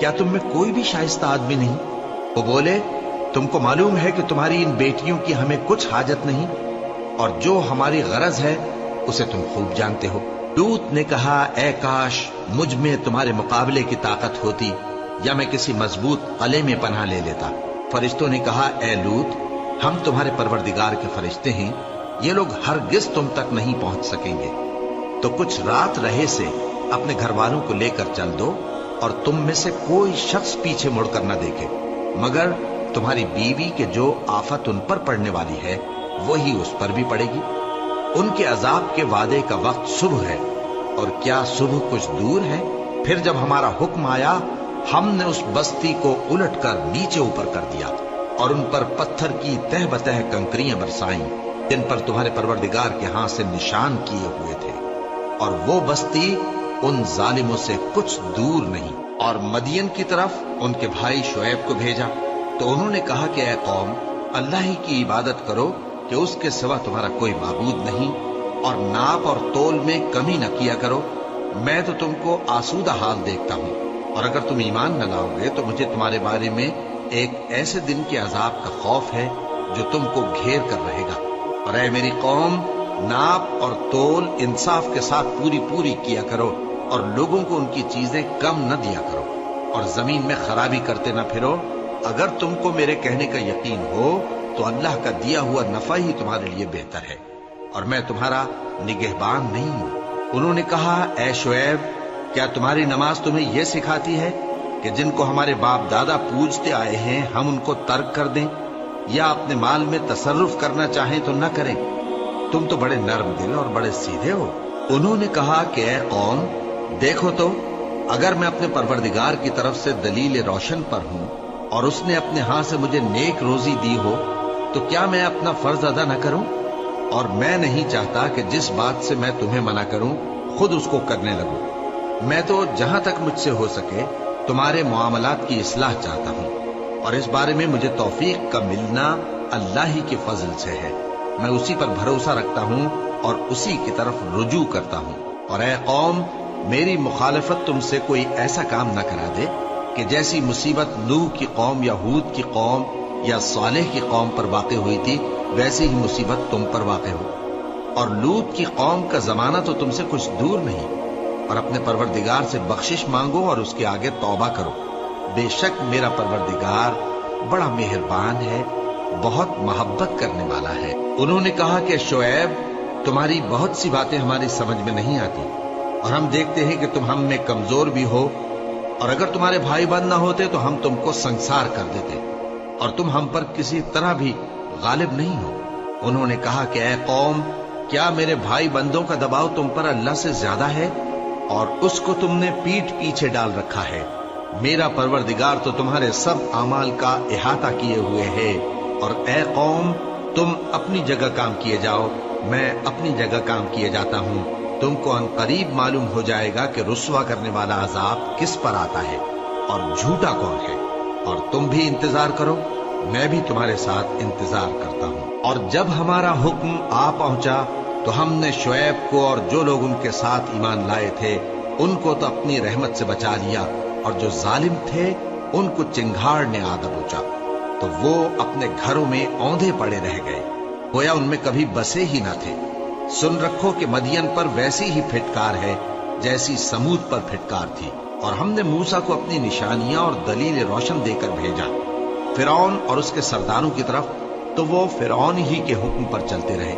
کیا تم میں کوئی بھی شائستہ آدمی نہیں؟ وہ بولے تم کو معلوم ہے کہ تمہاری ان بیٹیوں کی ہمیں کچھ حاجت نہیں، اور جو ہماری غرض ہے اسے تم خوب جانتے ہو۔ لوط نے کہا اے کاش مجھ میں تمہارے مقابلے کی طاقت ہوتی، یا میں کسی مضبوط قلعے میں پناہ لے لیتا۔ فرشتوں نے کہا اے لوط ہم تمہارے پروردگار کے فرشتے ہیں، یہ لوگ ہرگز تم تک نہیں پہنچ سکیں گے، تو کچھ رات رہے سے اپنے گھر والوں کو لے کر چل دو، اور تم میں سے کوئی شخص پیچھے مڑ کر نہ دیکھے، مگر تمہاری بیوی کے جو آفت ان پر پڑنے والی ہے وہی اس پر بھی پڑے گی۔ ان کے عذاب کے وعدے کا وقت صبح ہے، اور کیا صبح کچھ دور ہے؟ پھر جب ہمارا حکم آیا ہم نے اس بستی کو الٹ کر نیچے اوپر کر دیا، اور ان پر پتھر کی تہ بتہ کنکریاں برسائیں جن پر تمہارے پروردگار کے ہاں سے نشان کیے ہوئے تھے، اور وہ بستی ان ظالموں سے کچھ دور نہیں۔ اور مدین کی طرف ان کے بھائی شعیب کو بھیجا، تو انہوں نے کہا کہ اے قوم اللہ ہی کی عبادت کرو کہ اس کے سوا تمہارا کوئی معبود نہیں، اور ناپ اور تول میں کمی نہ کیا کرو، میں تو تم کو آسودہ حال دیکھتا ہوں، اور اگر تم ایمان نہ لاؤ گے تو مجھے تمہارے بارے میں ایک ایسے دن کے عذاب کا خوف ہے جو تم کو گھیر کر رہے گا۔ اور اے میری قوم ناپ اور تول انصاف کے ساتھ پوری پوری کیا کرو، اور لوگوں کو ان کی چیزیں کم نہ دیا کرو، اور زمین میں خرابی کرتے نہ پھرو۔ اگر تم کو میرے کہنے کا یقین ہو تو اللہ کا دیا ہوا نفع ہی تمہارے لیے بہتر ہے، اور میں تمہارا نگہبان نہیں ہوں۔ انہوں نے کہا اے شعیب کیا تمہاری نماز تمہیں یہ سکھاتی ہے کہ جن کو ہمارے باپ دادا پوجتے آئے ہیں ہم ان کو ترک کر دیں، یا اپنے مال میں تصرف کرنا چاہیں تو نہ کریں؟ تم تو بڑے نرم دل اور بڑے سیدھے ہو۔ انہوں نے کہا کہ اے قوم دیکھو تو اگر میں اپنے پروردگار کی طرف سے دلیل روشن پر ہوں، اور اس نے اپنے ہاں سے مجھے نیک روزی دی ہو، تو کیا میں اپنا فرض ادا نہ کروں؟ اور میں نہیں چاہتا کہ جس بات سے میں تمہیں منع کروں خود اس کو کرنے لگوں۔ میں تو جہاں تک مجھ سے ہو سکے تمہارے معاملات کی اصلاح چاہتا ہوں، اور اس بارے میں مجھے توفیق کا ملنا اللہ ہی کے فضل سے ہے۔ میں اسی پر بھروسہ رکھتا ہوں اور اسی کی طرف رجوع کرتا ہوں۔ اور اے قوم میری مخالفت تم سے کوئی ایسا کام نہ کرا دے کہ جیسی مصیبت نوح کی قوم یا ہود کی قوم یا صالح کی قوم پر واقع ہوئی تھی ویسی ہی مصیبت تم پر واقع ہو۔ اور لوط کی قوم کا زمانہ تو تم سے کچھ دور نہیں، اور اپنے پروردگار سے بخشش مانگو اور اس کے آگے توبہ کرو، بے شک میرا پروردگار بڑا مہربان ہے، بہت محبت کرنے والا ہے۔ انہوں نے کہا کہ شعیب تمہاری بہت سی باتیں ہماری سمجھ میں نہیں آتی، اور ہم دیکھتے ہیں کہ تم ہم میں کمزور بھی ہو، اور اگر تمہارے بھائی بند نہ ہوتے تو ہم تم کو سنسار کر دیتے، اور تم ہم پر کسی طرح بھی غالب نہیں ہو۔ انہوں نے کہا کہ اے قوم کیا میرے بھائی بندوں کا دباؤ تم پر اللہ سے زیادہ ہے، اور اس کو تم نے پیٹھ پیچھے ڈال رکھا ہے؟ میرا پروردگار تو تمہارے سب اعمال کا احاطہ کیے ہوئے ہے۔ اور اے قوم تم اپنی جگہ کام کیے جاؤ، میں اپنی جگہ کام کیے جاتا ہوں، تم کو ان قریب معلوم ہو جائے گا کہ رسوا کرنے والا عذاب کس پر آتا ہے اور جھوٹا کون ہے۔ اور تم بھی انتظار کرو، میں بھی تمہارے ساتھ انتظار کرتا ہوں۔ اور جب ہمارا حکم آ پہنچا تو ہم نے شعیب کو اور جو لوگ ان کے ساتھ ایمان لائے تھے ان کو تو اپنی رحمت سے بچا لیا، اور جو ظالم تھے ان کو چنگھاڑ نے آ دبوچا، تو وہ اپنے گھروں میں اوندھے پڑے رہ گئے، گویا ان میں کبھی بسے ہی نہ تھے۔ سن رکھو کہ مدین پر ویسی ہی پھٹکار ہے جیسی سمود پر پھٹکار تھی، اور ہم نے موسیٰ کو اپنی نشانیاں اور دلیل روشن دے کر بھیجا فرعون اور اس کے سرداروں کی طرف، تو وہ فرعون ہی کے حکم پر چلتے رہے۔